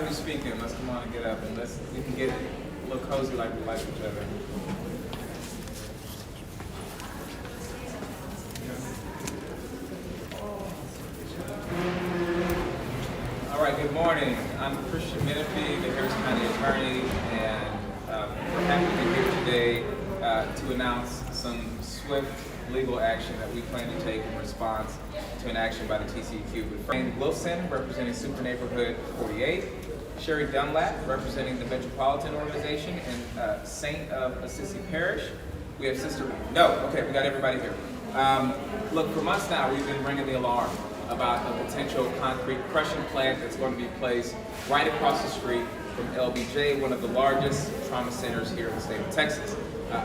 who's speaking, let's come on and get up and we can get a little cozy like we like each other. All right, good morning. I'm Christian Menifee, the Harris County Attorney, and we're happy to be here today to announce some swift legal action that we plan to take in response to an action by the TCEQ. With Frank Wilson, representing Super Neighborhood 48, Sherry Dunlap, representing the Metropolitan Organization, and Saint of Assisi Parish. We have we got everybody here. Look, for months now, we've been ringing the alarm about a potential concrete crushing plant that's going to be placed right across the street from LBJ, one of the largest trauma centers here in the state of Texas.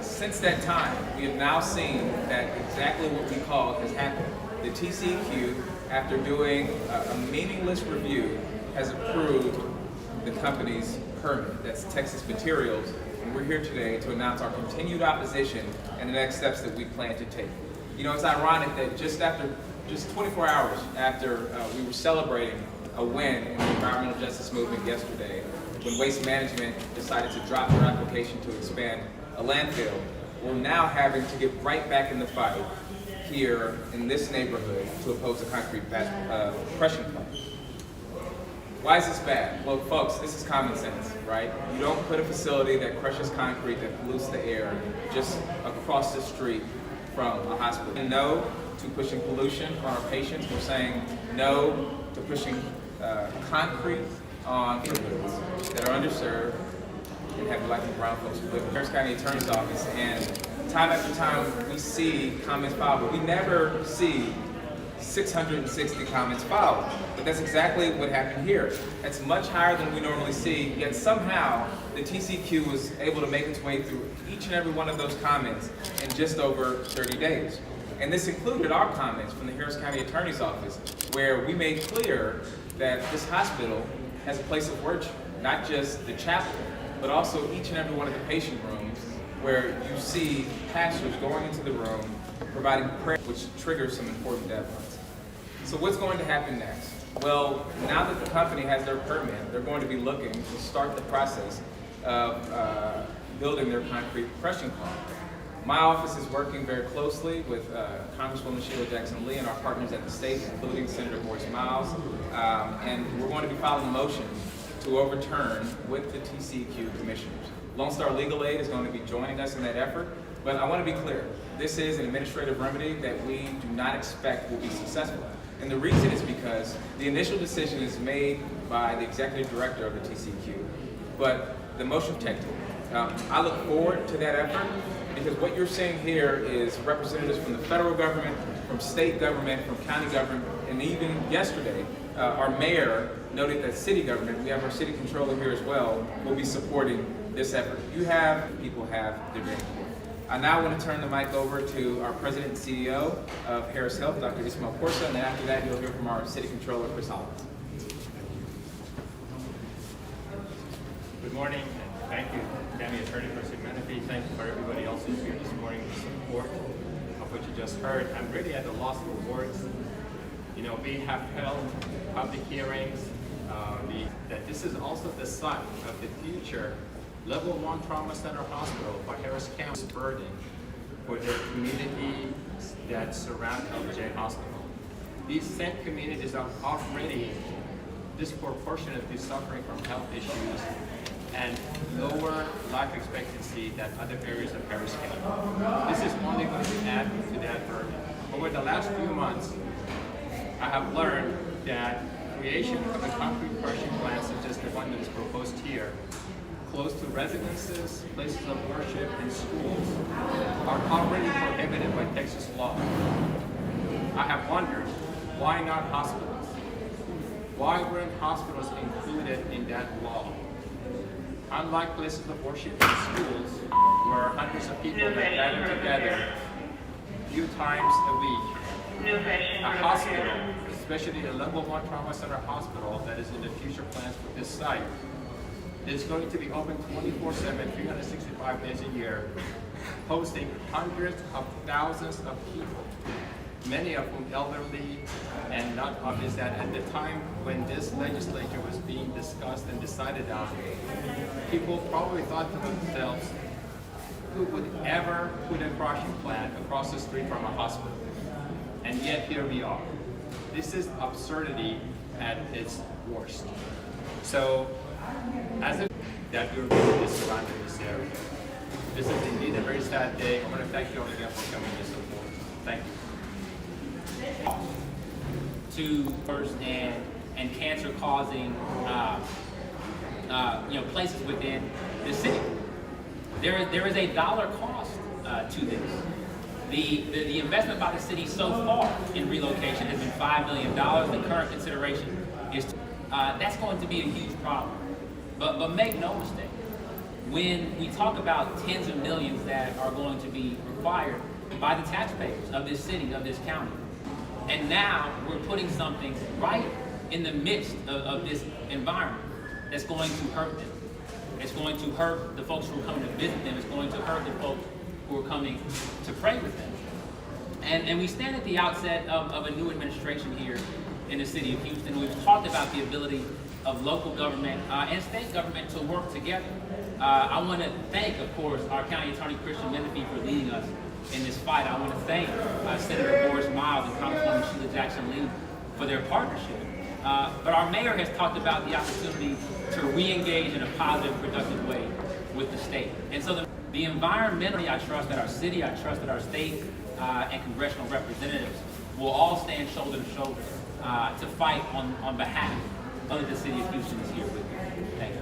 Since that time, we have now seen that exactly what we called has happened. The TCEQ, after doing a meaningless review, has approved the company's permit, that's Texas Materials, and we're here today to announce our continued opposition and the next steps that we plan to take. You know, it's ironic that just 24 hours after we were celebrating a win in the environmental justice movement yesterday, when Waste Management decided to drop their application to expand a landfill, we're now having to get right back in the fight here in this neighborhood to oppose a concrete crushing plant. Why is this bad? Well, folks, this is common sense, right? You don't put a facility that crushes concrete, that pollutes the air, just across the street from a hospital. And no to pushing pollution on our patients. We're saying no to pushing concrete on neighborhoods that are underserved and have black and brown folks who live in the Harris County Attorney's Office. And time after time, we see comments filed, but we never see 660 comments filed. But that's exactly what happened here. That's much higher than we normally see, yet somehow the TCEQ was able to make its way through each and every one of those comments in just over 30 days. And this included our comments from the Harris County Attorney's Office, where we made clear that this hospital has a place of worship, not just the chapel, but also each and every one of the patient rooms where you see pastors going into the room, providing prayer, which triggers some important deadlines. So what's going to happen next? Well, now that the company has their permit, they're going to be looking to start the process of building their concrete crushing plant. My office is working very closely with Congresswoman Sheila Jackson Lee and our partners at the state, including Senator Boyce Miles, and we're going to be filing a motion to overturn with the TCEQ commissioners. Lone Star Legal Aid is going to be joining us in that effort, but I want to be clear, this is an administrative remedy that we do not expect will be successful. And the reason is because the initial decision is made by the executive director of the TCEQ, but the motion protected. I look forward to that effort because what you're seeing here is representatives from the federal government, from state government, from county government, and even yesterday, our mayor noted that city government, we have our city controller here as well, will be supporting this effort. People have their day. I now want to turn the mic over to our president and CEO of Harris Health, Dr. Ismail Porsa, and then after that you'll hear from our city controller, Chris Hollins. Good morning, and thank you, County Attorney Christian Menifee. Thank you for everybody else who's here this morning in support of what you just heard. I'm really at a loss for words. You know, we have held public hearings that this is also the site of the future Level 1 Trauma Center Hospital for Harris County's burden for the community that surround LBJ Hospital. These same communities are already disproportionately suffering from health issues and lower life expectancy than other areas of Harris County. This is only going to add to that burden. Over the last few months, I have learned that creation of a concrete crushing plant such as the one that is proposed here, close to residences, places of worship, and schools, are already prohibited by Texas law. I have wondered, why not hospitals? Why weren't hospitals included in that law? Unlike places of worship and schools, where hundreds of people may gather together a few times a week, a hospital, especially a Level 1 Trauma Center hospital that is in the future plans for this site, is going to be open 24/7, 365 days a year, hosting hundreds of thousands of people. many of whom elderly, and not obvious that at the time when this legislature was being discussed and decided on, people probably thought to themselves, who would ever put a crushing plant across the street from a hospital? And yet here we are. This is absurdity at its worst. So, as if that we're really surrounded in this area. This is indeed a very sad day. I want to thank you all again for coming to support. Thank you. To first and cancer-causing places within the city. There is a dollar cost to this. The investment by the city so far in relocation has been $5 million. The current consideration is that's going to be a huge problem. But make no mistake, when we talk about tens of millions that are going to be required by the taxpayers of this city, of this county, and now we're putting something right in the midst of this environment that's going to hurt them. It's going to hurt the folks who are coming to visit them. It's going to hurt the folks who are coming to pray with them. And we stand at the outset of a new administration here in the city of Houston. We've talked about the ability of local government and state government to work together. I want to thank, of course, our County Attorney Christian Menifee for leading us in this fight. I want to thank Senator Boris Miles and Congresswoman Sheila Jackson-Lee for their partnership. But our mayor has talked about the opportunity to re-engage in a positive, productive way with the state. And so the environmentally, I trust that our city, I trust that our state and congressional representatives will all stand shoulder to shoulder to fight on behalf of the city of Houston is here with you. Thank you.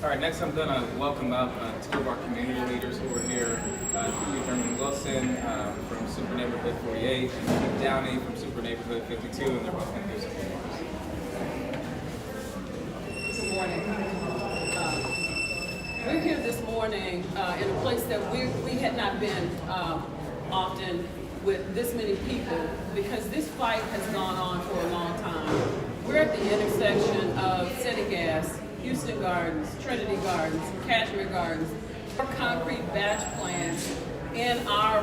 All right, next I'm going to welcome up two of our community leaders who are here. Julie Thurman Wilson from Super Neighborhood 48 and Keith Downey from Super Neighborhood 52, and they're both going to do some remarks. Good morning. We're here this morning in a place that we had not been often with this many people because this fight has gone on for a long time. We're at the intersection of City Gas, Houston Gardens, Trinity Gardens, Cashmere Gardens, more concrete batch plants in our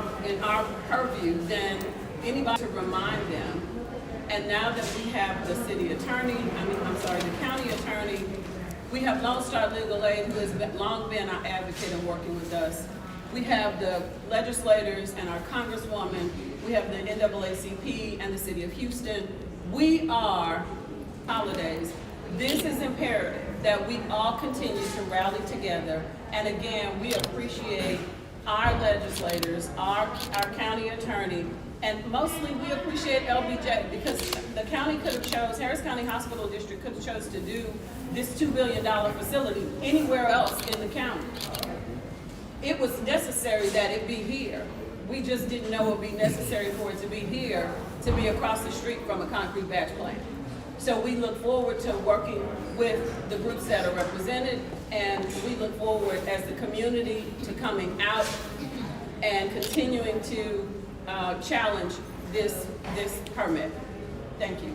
purview than anybody to remind them. And now that we have the city attorney, the county attorney, we have Lone Star Legal Aid, who has long been our advocate and working with us. We have the legislators and our congresswoman. We have the NAACP and the city of Houston. We are holidays. This is imperative that we all continue to rally together. And again, we appreciate our legislators, our county attorney, and mostly we appreciate LBJ because the county could have chose, Harris County Hospital District could have chose to do this $2 billion facility anywhere else in the county. It was necessary that it be here. We just didn't know it would be necessary for it to be here, to be across the street from a concrete batch plant. So we look forward to working with the groups that are represented, and we look forward as the community to coming out and continuing to challenge this permit. Thank you.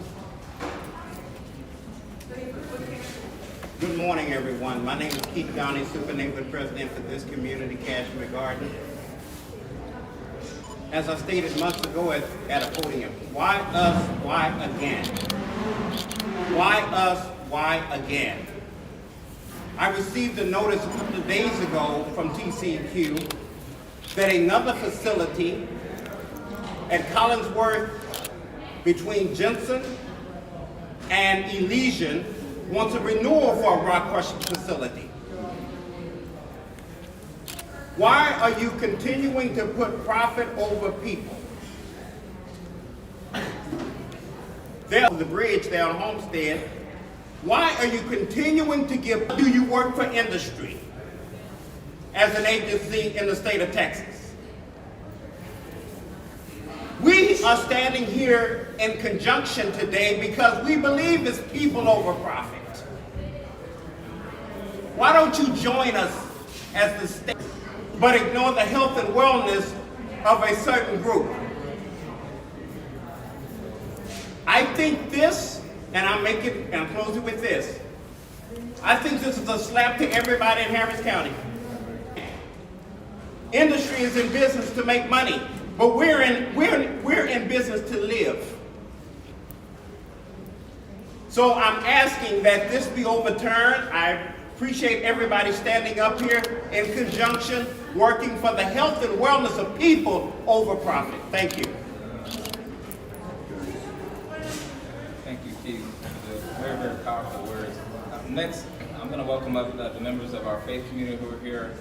Good morning, everyone. My name is Keith Downey, Super Neighborhood President for this community, Cashmere Garden. As I stated months ago at a podium, why us, why again? Why us, why again? I received a notice a couple of days ago from TCEQ that another facility at Collinsworth between Jensen and Elysian wants a renewal for a rock crushing facility. Why are you continuing to put profit over people? There's the bridge there on Homestead. Why are you continuing to give? Do you work for industry as an agency in the state of Texas? We are standing here in conjunction today because we believe it's people over profit. Why don't you join us as the state, but ignore the health and wellness of a certain group? I think this, and I'm closing with this. I think this is a slap to everybody in Harris County. Industry is in business to make money. But we're in business to live. So I'm asking that this be overturned. I appreciate everybody standing up here in conjunction, working for the health and wellness of people over profit. Thank you. Thank you, Keith. Very, very powerful words. Next, I'm going to welcome up the members of our faith community who are here.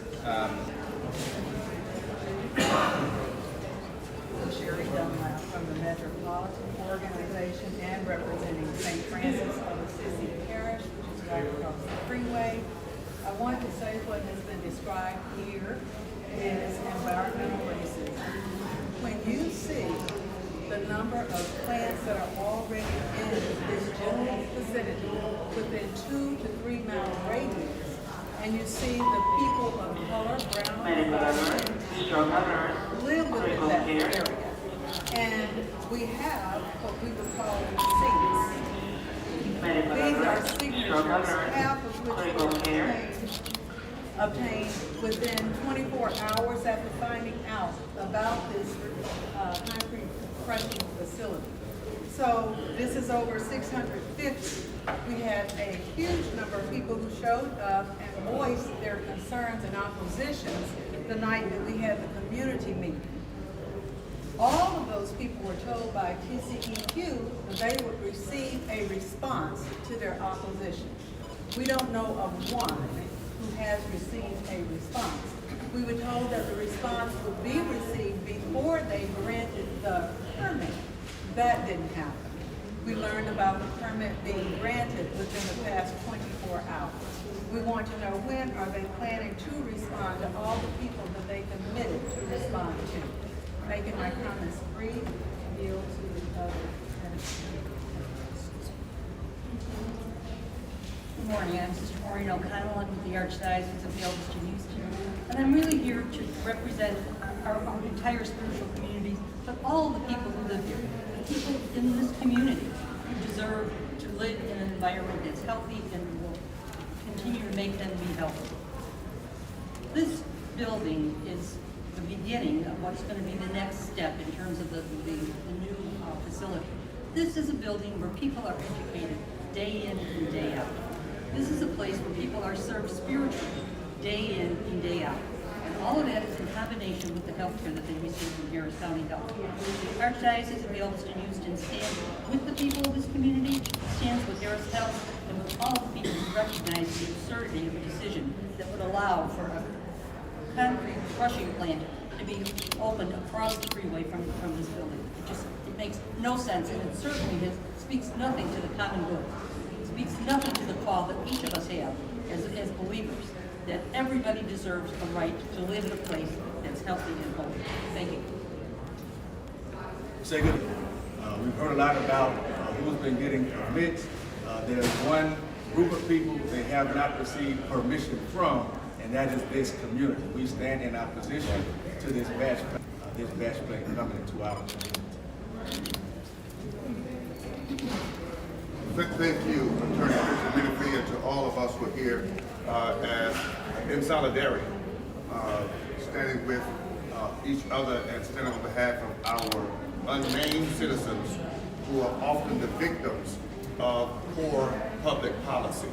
Sherry Dunlap from the Metropolitan Organization and representing St. Francis of Assisi Parish, which is right across the freeway. I want to say what has been described here is environmental racism. When you see the number of plants that are already in this general vicinity within 2 to 3 mile radius, and you see the people of color, brown, and white, live within that area. And we have what we would call receipts. These are signatures, half of which were obtained within 24 hours after finding out about this concrete crushing facility. So this is over 650. We had a huge number of people who showed up and voiced their concerns and oppositions the night that we had the community meeting. All of those people were told by TCEQ that they would receive a response to their opposition. We don't know of one who has received a response. We were told that the response would be received before they granted the permit. That didn't happen. We learned about the permit being granted within the past 24 hours. We want to know, when are they planning to respond to all the people that they committed to respond to? Making my comments brief and yield to the other. Good morning, I'm Sister Maureen O'Connell. I'm with the Archdiocese of Galveston, Houston. And I'm really here to represent our entire spiritual community, but all the people who live here. The people in this community who deserve to live in an environment that's healthy and will continue to make them be healthy. This building is the beginning of what's going to be the next step in terms of the new facility. This is a building where people are educated day in and day out. This is a place where people are served spiritually day in and day out. And all of that is in combination with the health care that they receive from Harris County Health. The Archdiocese of Galveston Houston stands with the people of this community, stands with Harris Health, and with all the people who recognize the absurdity of a decision that would allow for a concrete crushing plant to be opened across the freeway from this building. It makes no sense, and it certainly speaks nothing to the common good. It speaks nothing to the call that each of us have as believers, that everybody deserves a right to live in a place that's healthy and holy. Thank you. Say good. We've heard a lot about who's been getting permits. There's one group of people they have not received permission from, and that is this community. We stand in opposition to this batch plant coming into our community. Thank you, Attorney Christian Menifee, and to all of us who are here as in solidarity, standing with each other and standing on behalf of our unnamed citizens who are often the victims of poor public policy.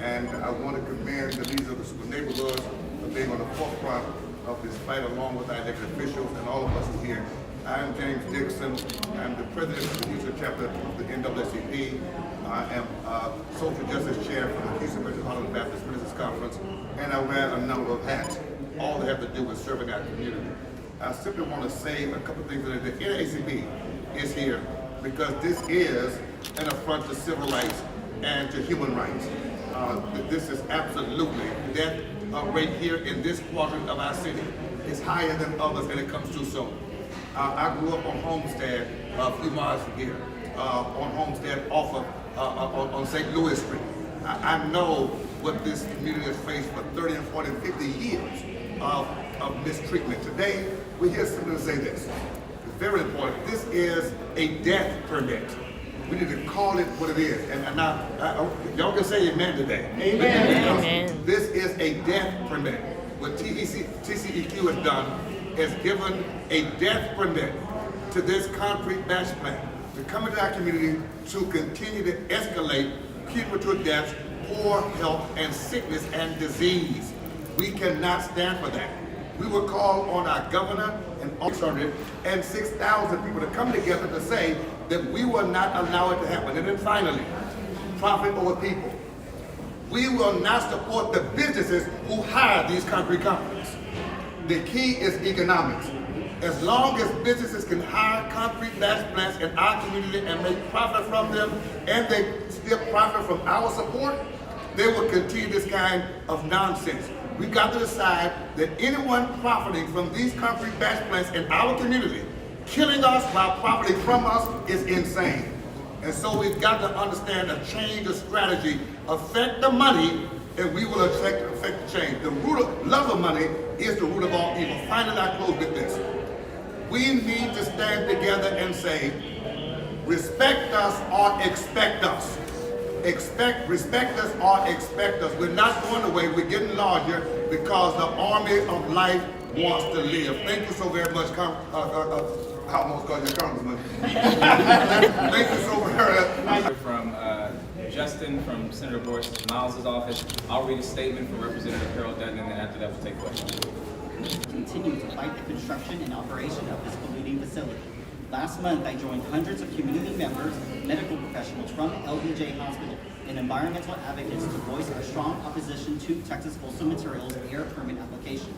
And I want to commend the leaders of the school neighborhoods for being on the forefront of this fight, along with our elected officials and all of us who are here. I'm James Dixon. I'm the president of the Houston chapter of the NAACP. I am Social Justice Chair for the Houston Metropolitan Baptist Ministers Conference, and I wear a number of hats, all that have to do with serving our community. I simply want to say a couple of things. That the NAACP is here because this is an affront to civil rights and to human rights. This is absolutely, death rate here in this quadrant of our city is higher than others, and it comes too soon. I grew up on Homestead a few miles from here, on Homestead off of on St. Louis Street. I know what this community has faced for 30 and 40 and 50 years of mistreatment. Today, we're here simply to say this. It's very important. This is a death permit. We need to call it what it is. And now, y'all can say amen today. Amen. This is a death permit. what TCEQ has done is given a death permit to this concrete batch plant to come into our community to continue to escalate premature deaths, poor health, and sickness and disease. We cannot stand for that. We will call on our governor and 606,000 people to come together to say that we will not allow it to happen. And then finally, profit over people. We will not support the businesses who hire these concrete companies. The key is economics. As long as businesses can hire concrete batch plants in our community and make profit from them, and they still profit from our support, they will continue this kind of nonsense. We got to decide that anyone profiting from these concrete batch plants in our community, killing us while profiting from us, is insane. And so we've got to understand a change of strategy. Affect the money, and we will affect the change. The love of money is the root of all evil. Finally, I close with this. We need to stand together and say, respect us or expect us. Respect us or expect us. We're not going away. We're getting larger because the army of life wants to live. Thank you so very much, I almost called you Congressman. Thank you so very much. From Justin from Senator Boris Miles' office. I'll read a statement from Representative Harold Dutton, and then after that we'll take questions. Continue to fight the construction and operation of this polluting facility. Last month, I joined hundreds of community members, medical professionals from LBJ Hospital, and environmental advocates to voice our strong opposition to Texas Folsom Materials' air permit application.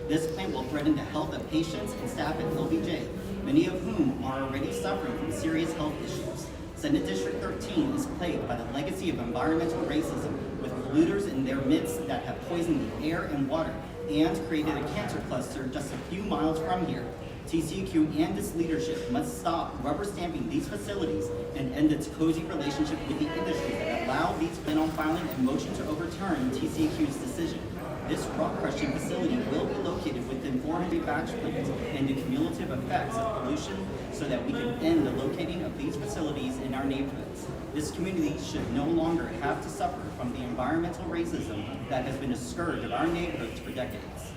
This plant will threaten the health of patients and staff at LBJ, many of whom are already suffering from serious health issues. Senate District 13 is plagued by the legacy of environmental racism, with polluters in their midst that have poisoned the air and water and created a cancer cluster just a few miles from here. TCEQ and its leadership must stop rubber stamping these facilities and end its cozy relationship with the industry that allowed these plan on filing a motion to overturn TCEQ's decision. This rock crushing facility will be located within 400 batch plants and the cumulative effects of pollution so that we can end the locating of these facilities in our neighborhoods. This community should no longer have to suffer from the environmental racism that has been a scourge of our neighborhoods for decades.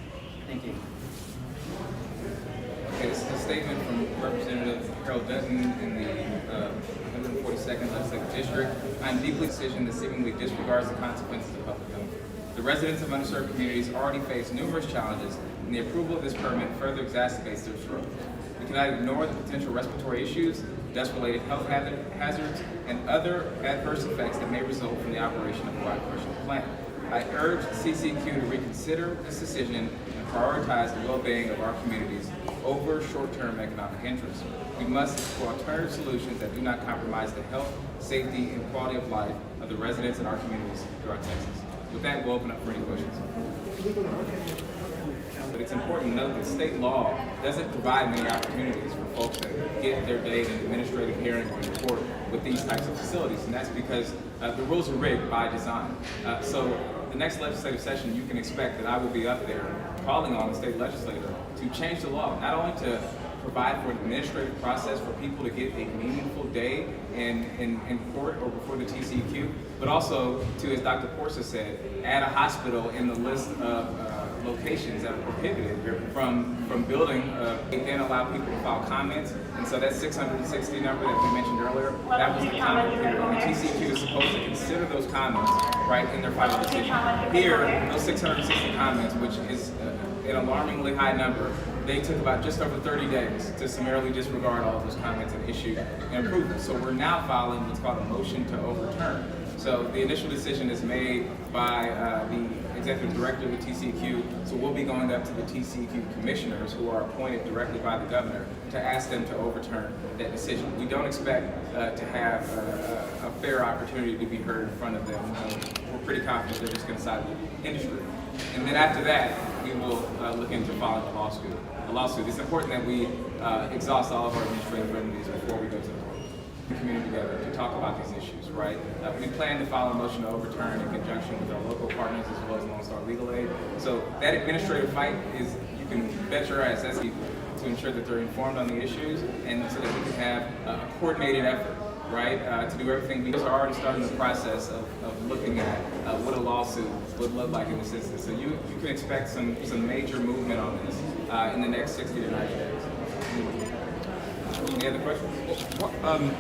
Thank you. Okay, this is a statement from Representative Harold Dutton in the 142nd Legislative District. I'm deeply decision that seemingly disregards the consequences of public health. The residents of underserved communities already face numerous challenges, and the approval of this permit further exacerbates their struggle. We cannot ignore the potential respiratory issues, dust-related health hazards, and other adverse effects that may result from the operation of the rock crushing plant. I urge CCQ to reconsider this decision and prioritize the well-being of our communities over short-term economic interests. We must explore alternative solutions that do not compromise the health, safety, and quality of life of the residents in our communities throughout Texas. With that, we'll open up for any questions. But it's important to note that state law doesn't provide many opportunities for folks to get their day in an administrative hearing or in court with these types of facilities, and that's because the rules are rigged by design. So the next legislative session, you can expect that I will be up there calling on the state legislator to change the law, not only to provide for an administrative process for people to get a meaningful day in court or before the TCEQ, but also to, as Dr. Porsa said, add a hospital in the list of locations that are prohibited from building, and then allow people to file comments. And so that 660 number that we mentioned earlier, that was the comment period. And the TCEQ is supposed to consider those comments, right, in their final decision. Here, those 660 comments, which is an alarmingly high number, they took about just over 30 days to summarily disregard all of those comments and issue an approval. So we're now filing what's called a motion to overturn. So the initial decision is made by the executive director of the TCEQ, so we'll be going up to the TCEQ commissioners who are appointed directly by the governor to ask them to overturn that decision. We don't expect to have a fair opportunity to be heard in front of them. We're pretty confident they're just going to side with the industry. And then after that, we will look into filing a lawsuit. It's important that we exhaust all of our administrative remedies before we go to the community together to talk about these issues, right? We plan to file a motion to overturn in conjunction with our local partners as well as Lone Star Legal Aid. So that administrative fight is, you can bet your ass, that's people to ensure that they're informed on the issues and so that we can have a coordinated effort, right? To do everything. We are already starting the process of looking at what a lawsuit would look like in this instance. So you can expect some major movement on this in the next 60 to 90 days. Any other questions?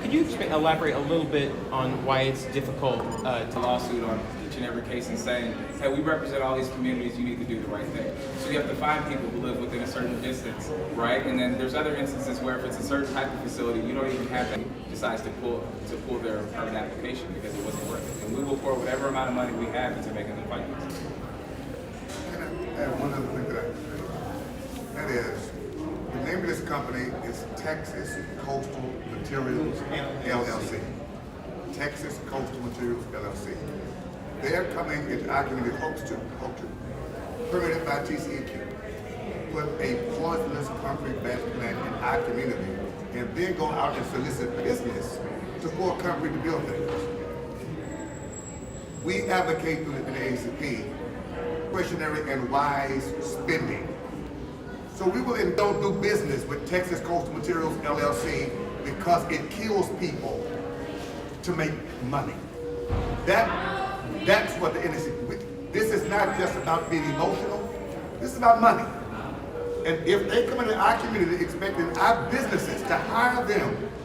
Could you elaborate a little bit on why it's difficult To lawsuit on each and every case and saying, hey, we represent all these communities, you need to do the right thing. So you have to find people who live within a certain distance, right? And then there's other instances where if it's a certain type of facility, you don't even have them decides to pull their permit application because it wasn't worth it. And we will pour whatever amount of money we have into making them fight this. Can I add one other thing that I can say? That is, the name of this company is Texas Coastal Materials LLC. Texas Coastal Materials LLC. They're coming into our community, hopes to, permitted by TCEQ, put a poisonous concrete batch plant in our community, and then go out and solicit business to pour concrete to build things. We advocate in the ACP discretionary and wise spending. So we will don't do business with Texas Coastal Materials LLC because it kills people to make money. That's what the NSC, this is not just about being emotional, this is about money. And if they come into our community expecting our businesses to hire them